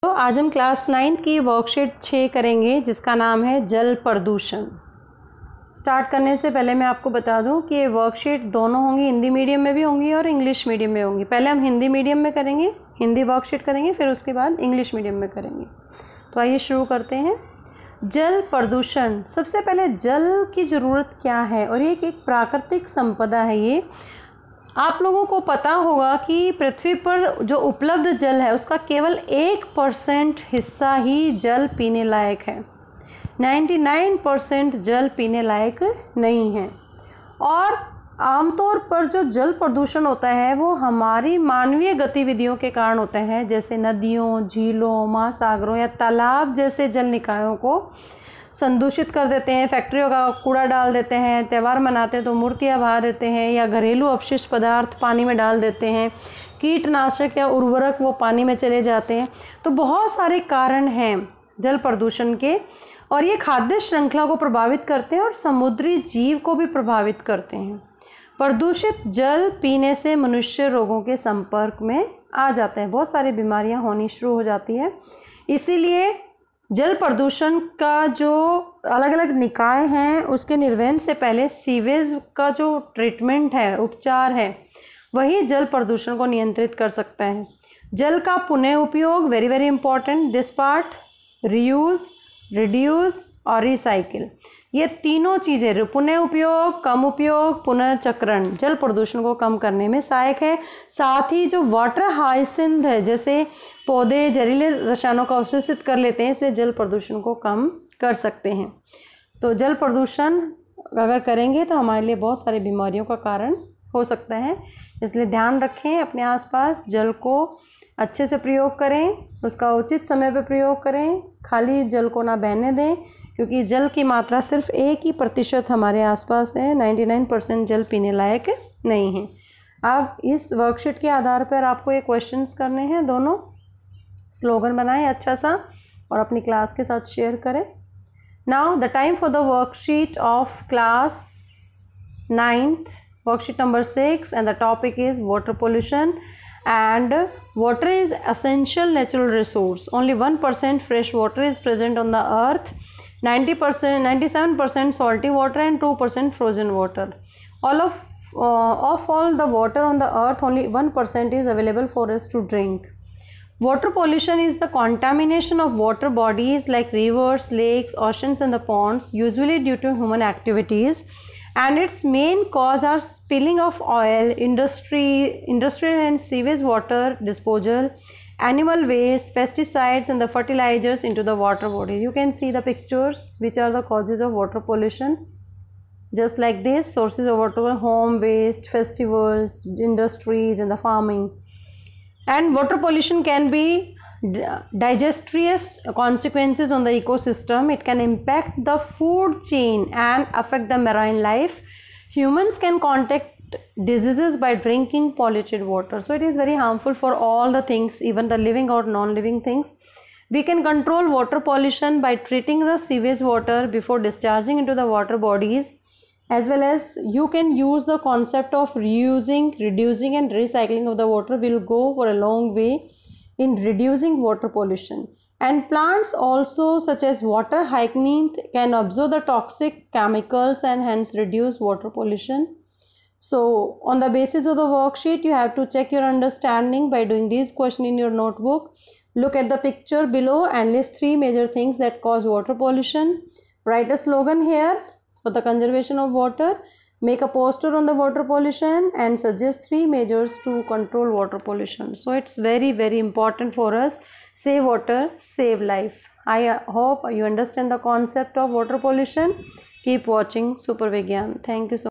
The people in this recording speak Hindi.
तो आज हम क्लास 9 की वर्कशीट 6 करेंगे जिसका नाम है जल प्रदूषण। स्टार्ट करने से पहले मैं आपको बता दूं कि ये वर्कशीट दोनों होंगी, हिंदी मीडियम में भी होंगी और इंग्लिश मीडियम में होंगी। पहले हम हिंदी मीडियम में करेंगे, हिंदी वर्कशीट करेंगे, फिर उसके बाद इंग्लिश मीडियम में करेंगे। तो आइए शुरू करते हैं। जल प्रदूषण। सबसे पहले जल की ज़रूरत क्या है, और ये एक प्राकृतिक संपदा है। ये आप लोगों को पता होगा कि पृथ्वी पर जो उपलब्ध जल है उसका केवल 1% हिस्सा ही जल पीने लायक है। 99% जल पीने लायक नहीं है। और आमतौर पर जो जल प्रदूषण होता है वो हमारी मानवीय गतिविधियों के कारण होता है, जैसे नदियों, झीलों, महासागरों या तालाब जैसे जल निकायों को संदूषित कर देते हैं, फैक्ट्रियों का कूड़ा डाल देते हैं, त्यौहार मनाते हैं तो मूर्तियाँ बहा देते हैं, या घरेलू अपशिष्ट पदार्थ पानी में डाल देते हैं, कीटनाशक या उर्वरक वो पानी में चले जाते हैं। तो बहुत सारे कारण हैं जल प्रदूषण के, और ये खाद्य श्रृंखला को प्रभावित करते हैं और समुद्री जीव को भी प्रभावित करते हैं। प्रदूषित जल पीने से मनुष्य रोगों के संपर्क में आ जाते हैं, बहुत सारी बीमारियां होनी शुरू हो जाती है। इसीलिए जल प्रदूषण का जो अलग अलग निकाय हैं उसके निर्वहन से पहले सीवेज का जो ट्रीटमेंट है, उपचार है, वही जल प्रदूषण को नियंत्रित कर सकता है। जल का पुनः उपयोग, very very important this part, reuse, reduce और रिसाइकिल, ये तीनों चीज़ें, पुनः उपयोग, कम उपयोग, पुनर्चक्रण, जल प्रदूषण को कम करने में सहायक है। साथ ही जो वाटर हाइसिंथ है, जैसे पौधे जहरीले रसायनों का अवशोषित कर लेते हैं, इसलिए जल प्रदूषण को कम कर सकते हैं। तो जल प्रदूषण अगर करेंगे तो हमारे लिए बहुत सारी बीमारियों का कारण हो सकता है, इसलिए ध्यान रखें। अपने आसपास जल को अच्छे से प्रयोग करें, उसका उचित समय पर प्रयोग करें, खाली जल को ना बहने दें, क्योंकि जल की मात्रा सिर्फ 1% हमारे आसपास है, 99% जल पीने लायक नहीं है। अब इस वर्कशीट के आधार पर आपको ये क्वेश्चंस करने हैं, दोनों स्लोगन बनाएं अच्छा सा और अपनी क्लास के साथ शेयर करें। Now the time for the worksheet of class 9th, worksheet number 6, and the topic is water pollution. And water is essential natural resource. Only 1% fresh water is present on the earth. 97% salty water and 2% frozen water. Of all the water on the earth, only 1% is available for us to drink. Water pollution is the contamination of water bodies like rivers, lakes, oceans and the ponds, usually due to human activities. And its main cause are spilling of oil, industrial and sewage water disposal, animal waste, pesticides and the fertilizers into the water body. You can see the pictures which are the causes of water pollution. Just like this, sources of water, home waste, festivals, industries and the farming. And water pollution can be disastrous consequences on the ecosystem. It can impact the food chain and affect the marine life. Humans can contract diseases by drinking polluted water. So it is very harmful for all the things, even the living or non-living things. We can control water pollution by treating the sewage water before discharging into the water bodies, as well as you can use the concept of reusing, reducing and recycling of the water will go for a long way in reducing water pollution. And plants also, such as water hyacinth, can absorb the toxic chemicals and hence reduce water pollution. So on the basis of the worksheet, you have to check your understanding by doing these questions in your notebook. Look at the picture below and list 3 major things that cause water pollution. Write a slogan here for the conservation of water. Make a poster on the water pollution and suggest 3 measures to control water pollution. So it's very very important for us. Save water, save life. I hope you understand the concept of water pollution. Keep watching Super Vigyan. Thank you so much.